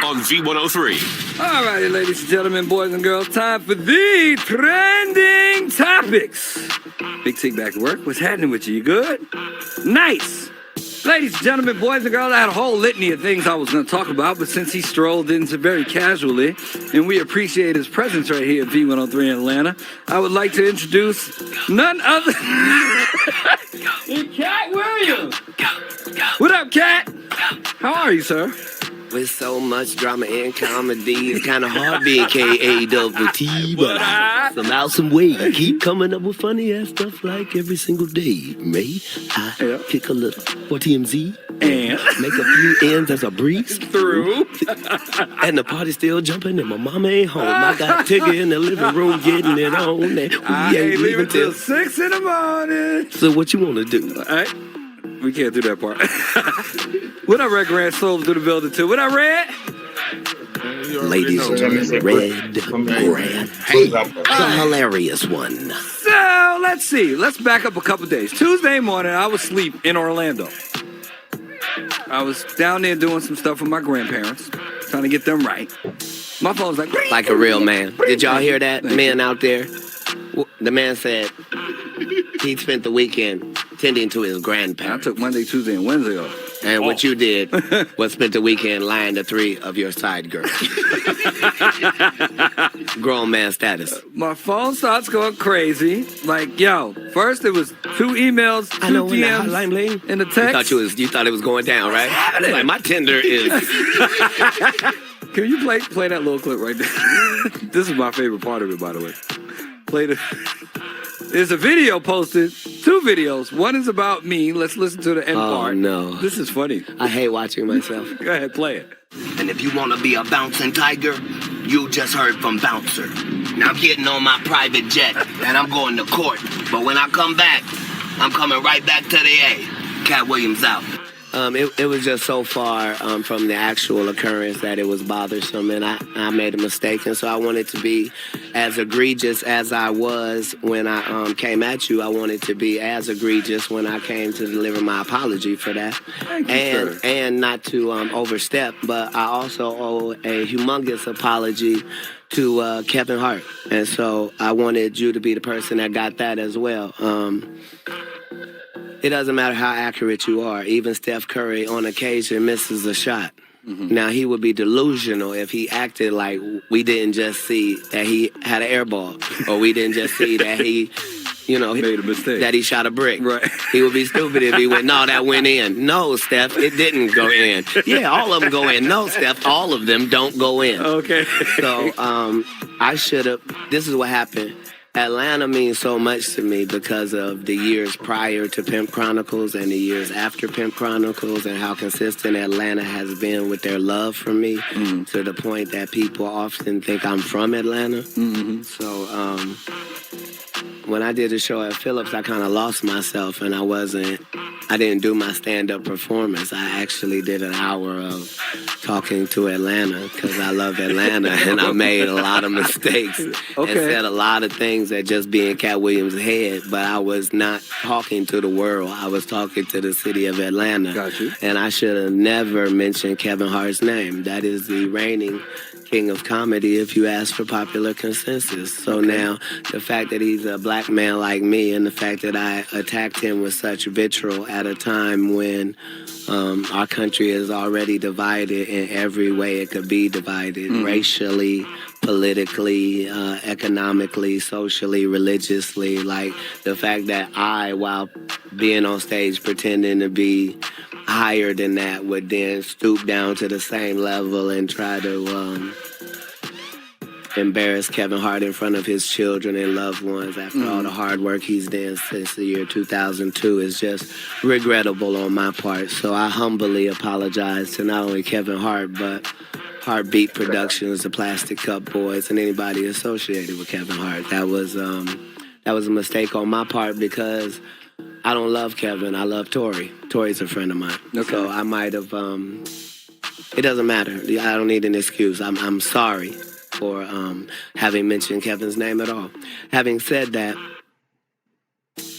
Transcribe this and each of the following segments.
on V103. All righty, ladies and gentlemen, boys and girls, time for the trending topics. Big T back at work. What's happening with you? You good? Nice. Ladies and gentlemen, boys and girls, I had a whole litany of things I was going to talk about, but since he strolled in so very casually, and we appreciate his presence right here at V103 in Atlanta, I would like to introduce none other than Katt Williams. What up, Katt? How are you, sir? With so much drama and comedy, it's kind of hard being K-A-double-T, but somehow, some way, I keep coming up with funny-ass stuff like every single day. May I kick a little for TMZ And make a few ends as I breeze through. And the party's still jumping and my mama ain't home. I got Tigger in the living room getting it on, and we I ain't leaving till 6 in the morning. So what you want to do? All right. We can't do that part. What up, Red Grand Souls to the building, too? What up, Red? Ladies and gentlemen, Red Grand. Hey, the hilarious one. So, let's see. Let's back up a couple days. Tuesday morning, I was asleep in Orlando. I was down there doing some stuff with my grandparents, trying to get them right. My phone's like a real man. Did y'all hear that, man out there? The man said he spent the weekend tending to his I grandparents. took Monday, Tuesday, and Wednesday off. And what you did was spent the weekend lying to 3 of your side girls. Grown man status. My phone starts going crazy. Like, yo, first it was 2 emails, 2 DMs, and a text. You thought it was going down, right? Like, my Tinder is... Can you play that little clip right there? This is my favorite part of it, by the way. Play the... There's a video posted, 2 videos. One is about me. Let's listen to the end part. Oh, no. This is funny. I hate watching myself. Go ahead, play it. And if you want to be a bouncing tiger, you just heard from Bouncer. Now I'm getting on my private jet, and I'm going to court. But when I come back, I'm coming right back to the A. Katt Williams out. It was just so far from the actual occurrence that it was bothersome, and I made a mistake, and so I wanted to be as egregious as I was when I came at you. I wanted to be as egregious when I came to deliver my apology for that. Thank you, sir. And not to overstep, but I also owe a humongous apology to Kevin Hart, and so I wanted you to be the person that got that as well. It doesn't matter how accurate you are. Even Steph Curry on occasion misses a shot. Mm-hmm. Now, he would be delusional if he acted like we didn't just see that he had an air ball, or we didn't just see that he, made a mistake, that he shot a brick. Right. He would be stupid if he went, no, that went in. No, Steph, it didn't go in. Yeah, all of them go in. No, Steph, all of them don't go in. Okay. So I should have, this is what happened. Atlanta means so much to me because of the years prior to Pimp Chronicles and the years after Pimp Chronicles, and how consistent Atlanta has been with their love for me, to the point that people often think I'm from Atlanta. Mm-hmm. So when I did the show at Phillips, I kind of lost myself, and I didn't do my stand-up performance. I actually did an hour of talking to Atlanta because I love Atlanta, and I made a lot of mistakes and said a lot of things that just be in Katt Williams' head, but I was not talking to the world. I was talking to the city of Atlanta. Got you. And I should have never mentioned Kevin Hart's name. That is the reigning king of comedy if you ask for popular consensus. So now the fact that he's a black man like me, and the fact that I attacked him with such vitriol at a time when our country is already divided in every way it could be divided, racially, politically, economically, socially, religiously. Like, the fact that I, while being on stage pretending to be higher than that, would then stoop down to the same level and try to embarrass Kevin Hart in front of his children and loved ones after all the hard work he's done since the year 2002 is just regrettable on my part. So I humbly apologize to not only Kevin Hart, but Heartbeat Productions, the Plastic Cup Boys, and anybody associated with Kevin Hart. That was a mistake on my part because I don't love Kevin. I love Tori. Tori's a friend of mine. Okay. So I might have, it doesn't matter. I don't need an excuse. I'm sorry for having mentioned Kevin's name at all. Having said that,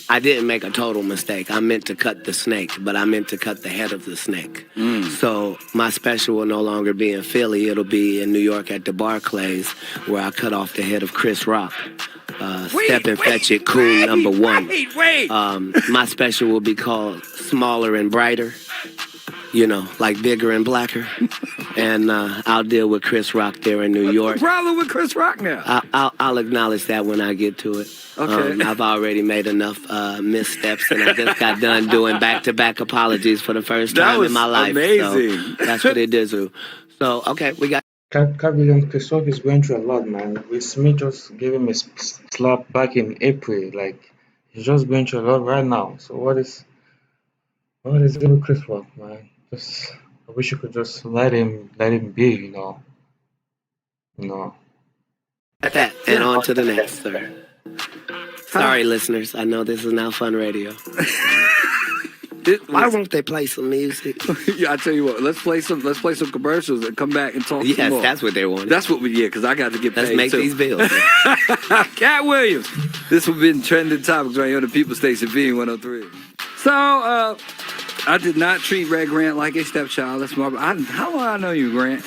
I didn't make a total mistake. I meant to cut the snake, but I meant to cut the head of the snake. So my special will no longer be in Philly. It'll be in New York at the Barclays, where I cut off the head of Chris Rock. Step and Fetch It, Cool number 1. Wait. My special will be called Smaller and Brighter. You know, like bigger and blacker. And I'll deal with Chris Rock there in New York. What's the problem with Chris Rock now? I'll acknowledge that when I get to it. Okay. I've already made enough missteps, and I just got done doing back-to-back apologies for the first time in my life. Amazing. So that's what it is. So, okay, we got... Katt Williams, Chris Rock is going through a lot, man. Will Smith just gave him a slap back in April. Like, he's just going through a lot right now. So what is it with Chris Rock, man? I wish you could just let him be, you know. At that, and on to the next, sir. Sorry, listeners. I know this is now fun radio. Why won't they play some music? Yeah, I tell you what. Let's play some commercials and come back and talk. Yes, some more. That's what they want. That's what because I got to get paid. Let's make too. these bills. Katt Williams. This has been Trending Topics right here on the People Station V103. So, I did not treat Red Grant like a stepchild. That's my. How long I know you, Grant?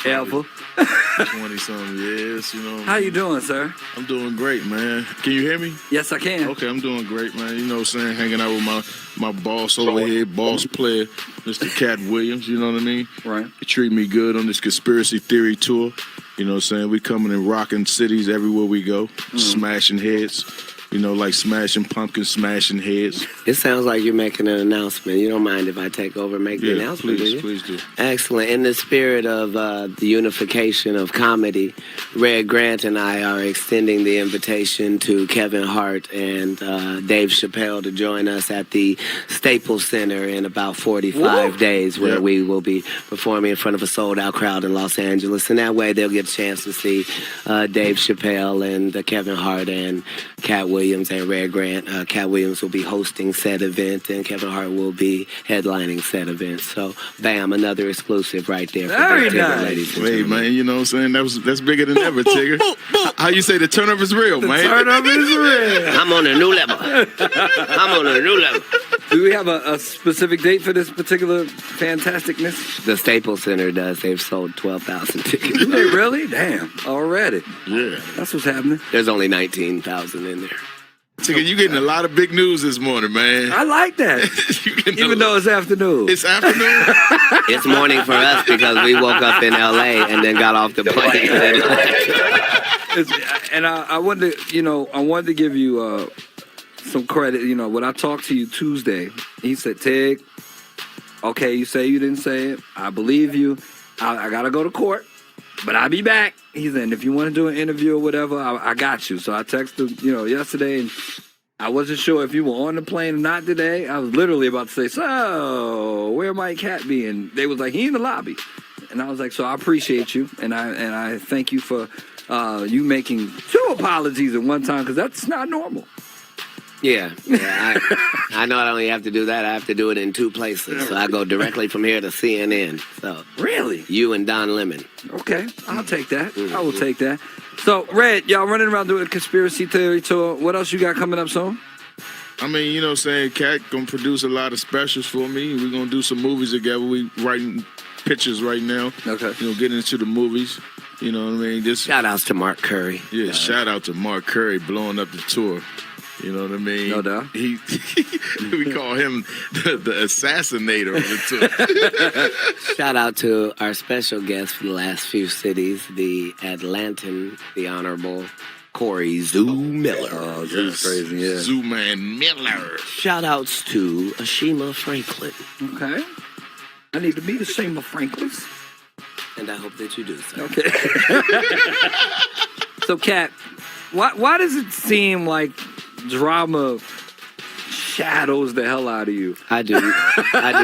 Ever. 20-something years, you know. How you doing, sir? I'm doing great, man. Can you hear me? Yes, I can. Okay, I'm doing great, man. You know what I'm saying? Hanging out with my boss over here, boss player, Mr. Katt Williams, you know what I mean? Right. He treat me good on this conspiracy theory tour. You know what I'm saying? We coming and rocking cities everywhere we go, smashing heads. You know, like smashing pumpkins, smashing heads. It sounds like you're making an announcement. You don't mind if I take over and make the announcement, do you? Please do. Excellent. In the spirit of the unification of comedy, Red Grant and I are extending the invitation to Kevin Hart and Davechappelle to join us at the Staples Center in about 45 days, where we will be performing in front of a sold-out crowd in Los Angeles. And that way they'll get a chance to see Davechappelle and Kevin Hart and Katt Williams and Red Grant. Katt Williams will be hosting said event, and Kevin Hart will be headlining said event. So, bam, another exclusive right there for Very Tigger, nice. ladies and Wait, gentlemen. man, you know what I'm saying? That's bigger than ever, Tigger. How you say the turn up is real, man? Turn up is real. I'm on a new level. I'm on a new level. Do we have a specific date for this particular fantasticness? The Staples Center does. They've sold 12,000 tickets. Do they really? Damn, already. Yeah. That's what's happening. There's only 19,000 in there. Tigger, you getting a lot of big news this morning, man. I like that. You getting Even though it's afternoon. it's afternoon. It's morning for us because we woke up in L.A. and then got off the plane. And I wanted to give you some credit. You know, when I talked to you Tuesday, he said, Tig, okay, you say you didn't say it. I believe you. I got to go to court, but I'll be back. He said, if you want to do an interview or whatever, I got you. So I texted, yesterday, and I wasn't sure if you were on the plane or not today. I was literally about to say, so where might Katt be? And they was like, he in the lobby. And I was like, so I appreciate you, and I thank you for you making 2 apologies at one time, because that's not normal. Yeah. I know I don't only have to do that. I have to do it in 2 places. So I go directly from here to CNN. So Really? you and Don Lemon. Okay, I'll take that. I will take that. So, Red, y'all running around doing a conspiracy theory tour. What else you got coming up soon? I mean, you know what I'm saying? Katt gonna produce a lot of specials for me. We're gonna do some movies together. We writing pictures right now. Okay. You know, getting into the movies. You know what I mean? Just Shout outs to Mark Curry. yeah, shout out to Mark Curry blowing up the tour. You know what I mean? No doubt. We call him the assassinator of the tour. Shout out to our special guest from the last few cities, the Atlantan, the Honorable Corey Zoo Miller. Oh, this is crazy, yeah. Zooman Miller. Shout outs to Ashima Franklin. Okay. I need to meet the same of Franklin's. And I hope that you do so. Okay. So, Katt, why does it seem like drama shadows the hell out of you? I do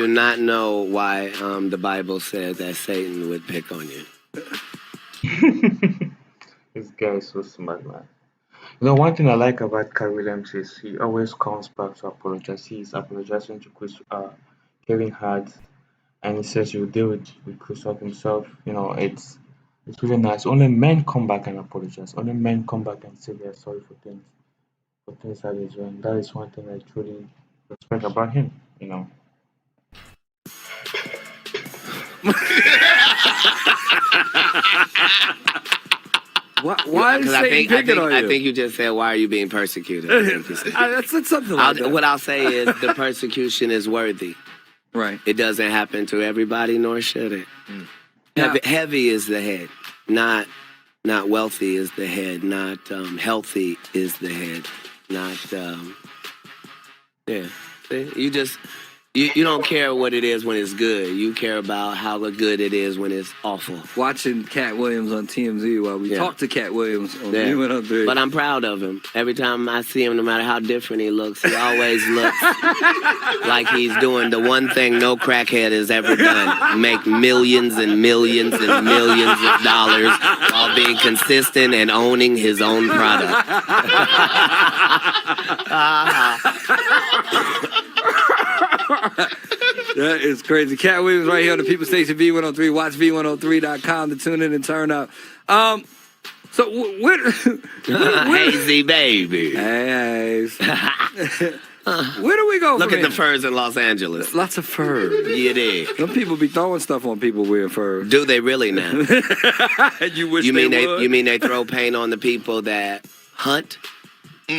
not know why the Bible said that Satan would pick on you. This guy is so smart, man. One thing I like about Katt Williams is he always comes back to apologize. He's apologizing to Kevin Hart, and he says he'll deal with Chris Rock himself. It's really nice. Only men come back and apologize. Only men come back and say they're sorry for things the things that he's doing. That is one thing I truly respect about him. You know. Why is Satan picking on you? I think you just said, "Why are you being persecuted?" I think you said. That's something like that. What I'll say is the persecution is worthy. Right. It doesn't happen to everybody, nor should it. Yeah. Heavy is the head, not wealthy is the head, not healthy is the head, not yeah. See? You don't care what it is when it's good. You care about how good it is when it's awful. Watching Katt Williams on TMZ while we talk to Katt Williams on V103. But I'm proud of him. Every time I see him, no matter how different he looks, he always looks like he's doing the one thing no crackhead has ever done. Make millions and millions and millions of dollars while being consistent and owning his own product. That is crazy. Katt Williams right here on the People Station V103. Watch V103.com to tune in and turn up. So Hazy baby. Hey. Where do we go Look from at the here? furs in Los Angeles. Lots of furs. Yeah, they. Some people be throwing stuff on people wearing furs. Do they really now? You wish You mean they would? you mean they throw paint on the people that hunt?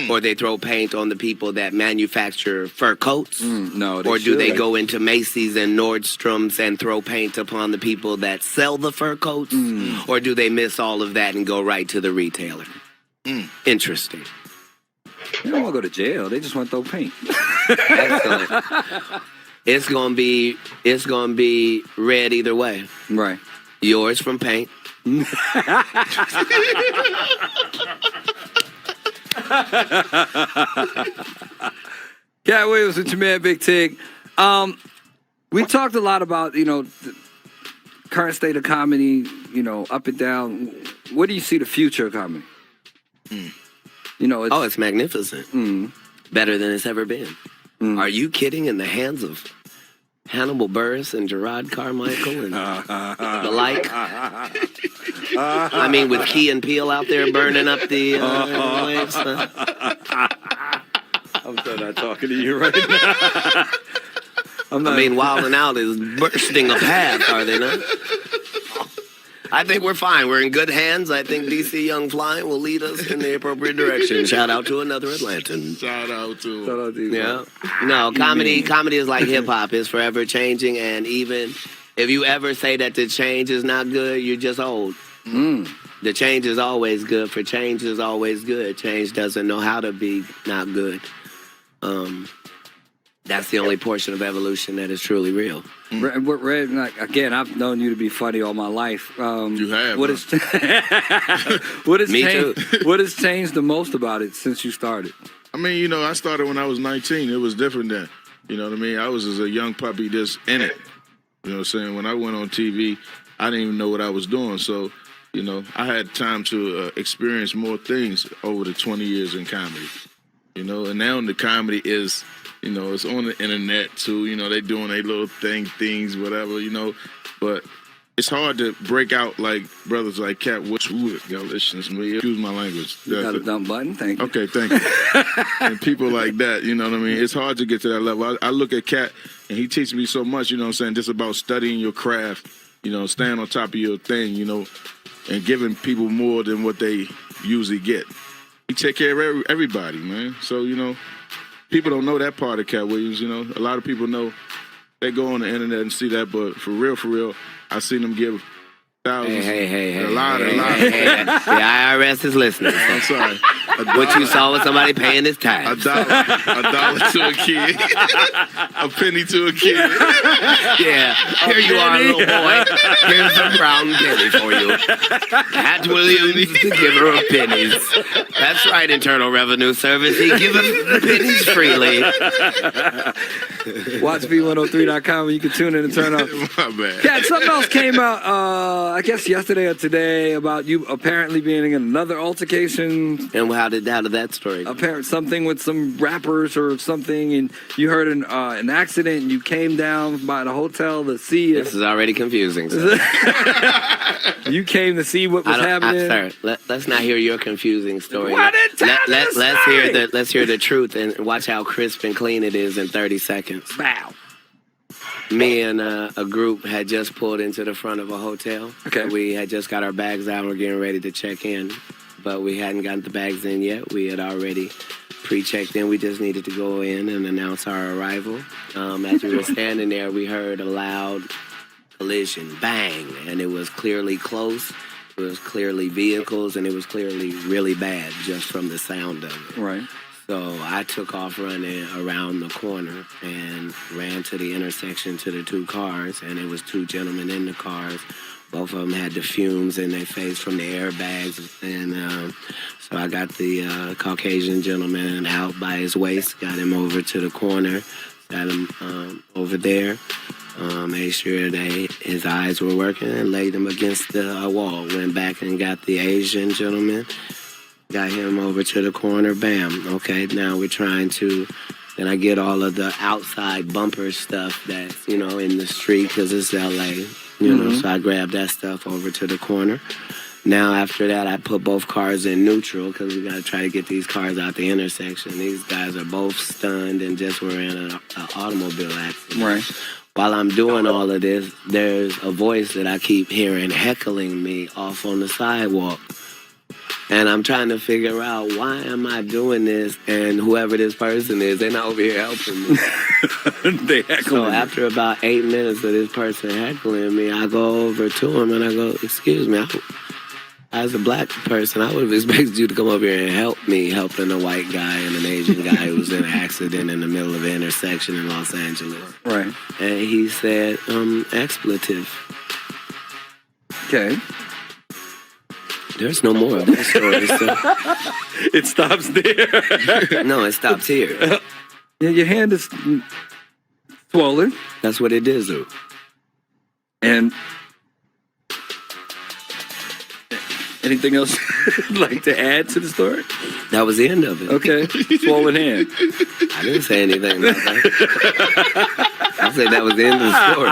Or they throw paint on the people that manufacture fur coats? No, Or do they should. go into Macy's and Nordstrom's and throw paint upon the people that sell the fur coats? Or do they miss all of that and go right to the retailer? Interesting. They don't want to go to jail. They just want to throw paint. Excellent. It's gonna be red either way. Right. Yours from paint. Katt Williams with your man Big Tig. We talked a lot about, the current state of comedy, up and down. Where do you see the future of comedy? It's magnificent. Better than it's ever been. Are you kidding? In the hands of Hannibal Buress and Gerard Carmichael and the like. I mean, with Key and Peele out there burning up the waves. I'm so not talking to you right now. Wild 'N Out is bursting a path, are they not? I think we're fine. We're in good hands. I think DC Young Fly will lead us in the appropriate direction. Shout out to another Atlantan. Shout out to you. Yeah. No, comedy is like hip hop. It's forever changing, and even if you ever say that the change is not good, you're just old. The change is always good. For change is always good. Change doesn't know how to be not good. That's the only portion of evolution that is truly real. Red, again, I've known you to be funny all my life. You have. What has Me changed? too. What has changed the most about it since you started? I mean, I started when I was 19. It was different then. You know what I mean? I was as a young puppy just in it. You know what I'm saying? When I went on TV, I didn't even know what I was doing. So, I had time to experience more things over the 20 years in comedy. And now the comedy is, it's on the internet too. They doing their little things, whatever, But it's hard to break out like brothers like Katt. Y'all listen to me. Excuse my language. You got a dumb button? Thank you. Okay, thank you. And people like that, you know what I mean? It's hard to get to that level. I look at Katt, and he teaches me so much, just about studying your craft, staying on top of your thing, and giving people more than what they usually get. He take care of everybody, man. So, people don't know that part of Katt Williams, A lot of people know, they go on the internet and see that, but for real, I seen them give thousands. Hey. A lot. The IRS is listening. I'm sorry. What you saw was somebody paying his A tax. dollar to a kid. A penny to a kid. Yeah. Here you are, little boy. Here's a brown penny for you. Katt Williams, the giver of pennies. That's right, Internal Revenue Service. He giveth pennies freely. Watch V103.com and you can tune in and turn up. My bad. Katt, something else came out, I guess yesterday or today, about you apparently being in another altercation. And how did that story go? Something with some rappers or something, and you heard an accident and you came down by the hotel to see it. This is already confusing, sir. You came to see what was happening. Sir, let's not hear your confusing story. What a time Let's hear the truth and watch how crisp and clean it is in 30 seconds. Bow. Me and a group had just pulled into the front of a hotel. Okay. We had just got our bags out and we're getting ready to check in, but we hadn't gotten the bags in yet. We had already pre-checked in. We just needed to go in and announce our arrival. As we were standing there, we heard a loud collision, bang, and it was clearly close. It was clearly vehicles, and it was clearly really bad just from the sound of it. Right. So I took off running around the corner and ran to the intersection to the two cars, and it was two gentlemen in the cars. Both of them had the fumes in their face from the airbags, and so I got the Caucasian gentleman out by his waist, got him over to the corner, got him over there, made sure that his eyes were working, and laid him against the wall. Went back and got the Asian gentleman, got him over to the corner, bam. Okay, now we're trying to, then I get all of the outside bumper stuff that's, in the street because it's LA, so I grab that stuff over to the corner. Now after that, I put both cars in neutral because we got to try to get these cars out the intersection. These guys are both stunned and just were in an automobile accident. Right. While I'm doing all of this, there's a voice that I keep hearing heckling me off on the sidewalk. And I'm trying to figure out, why am I doing this? And whoever this person is, they're not over here helping me. They heckling So you. after about 8 minutes of this person heckling me, I go over to him and I go, excuse me, as a black person, I would have expected you to come over here and help me, helping a white guy and an Asian guy who was in an accident in the middle of an intersection in Los Angeles. Right. And he said, expletive. Okay. There's no more of that story, so. It stops there. No, it stops here. Yeah, your hand is swollen. That's what it is, though. And anything else you'd like to add to the story? That was the end of it. Okay. Swollen hand. I didn't say anything about that. I said that was the end of the story.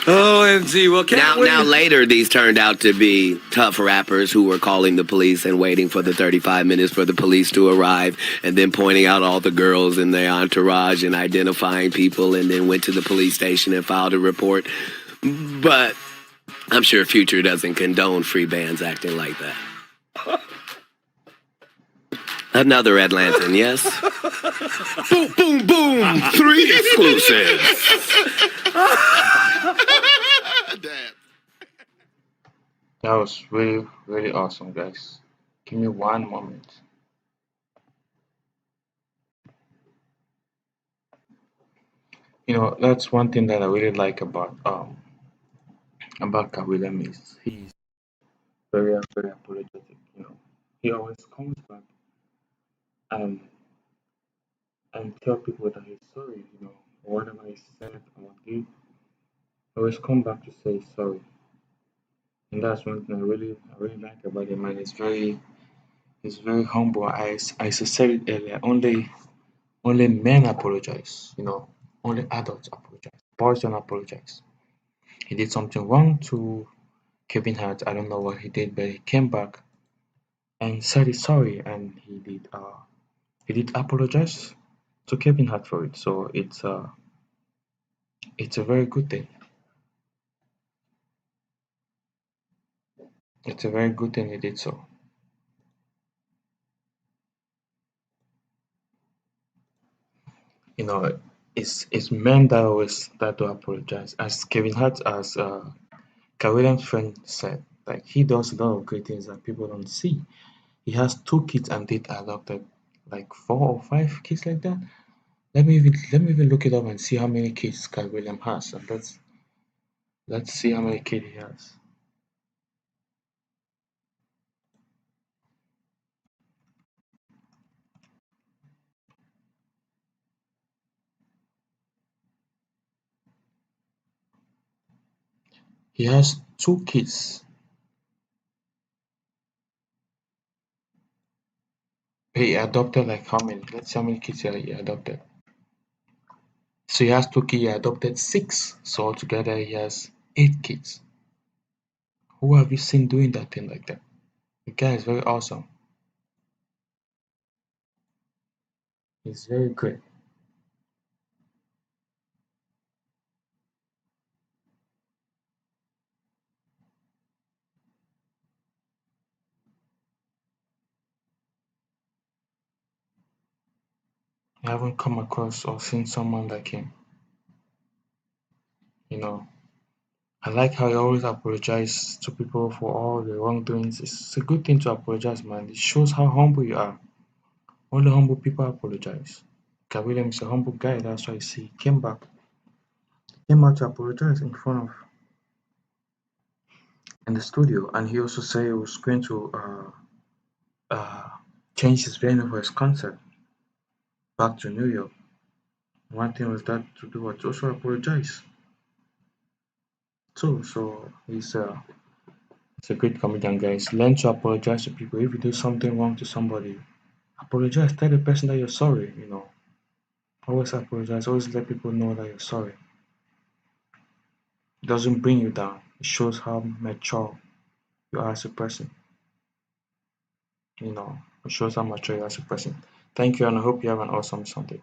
OMG. Well, Now later, these turned out to be tough rappers who were calling the police and waiting for the 35 minutes for the police to arrive, and then pointing out all the girls in their entourage and identifying people, and then went to the police station and filed a report. But I'm sure Future doesn't condone free bands acting like that. Another Atlantan, yes? Boom, boom, boom. 3 exclusives. Damn. That was really, really awesome, guys. Give me one moment. That's one thing that I really like about Katt William is he's very, very apologetic. He always comes back and tell people that he's sorry. For whatever he said or did. Always come back to say sorry. And that's one thing I really like about him, and he's very humble. I said it earlier. Only men apologize. Only adults apologize. Boys don't apologize. He did something wrong to Kevin Hart. I don't know what he did, but he came back and said he's sorry, and he did apologize to Kevin Hart for it. So it's a very good thing. It's a very good thing he did so. It's men that always start to apologize. As Kevin Hart, as Katt Williams' friend said, like, he does a lot of great things that people don't see. He has 2 kids and did adopted like 4 or 5 kids like that. Let me even look it up and see how many kids Katt Williams has, and let's see how many kids he has. He has 2 kids. He adopted like how many? Let's see how many kids he adopted. So he has 2 kids, he adopted 6. So altogether he has 8 kids. Who have you seen doing that thing like that? The guy is very awesome. He's very great. I haven't come across or seen someone like him. You know, I like how he always apologizes to people for all the wrongdoings. It's a good thing to apologize, man. It shows how humble you are. Only humble people apologize. Katt Williams is a humble guy, that's why he came out to apologize in the studio, and he also said he was going to change his venue for his concert back to New York. One thing was that to do was also apologize too. So he's a great comedian, guys. Learn to apologize to people. If you do something wrong to somebody, apologize. Tell the person that you're sorry. Always apologize. Always let people know that you're sorry. It doesn't bring you down. It shows how mature you are as a person. It shows how mature you are as a person. Thank you, and I hope you have an awesome Sunday.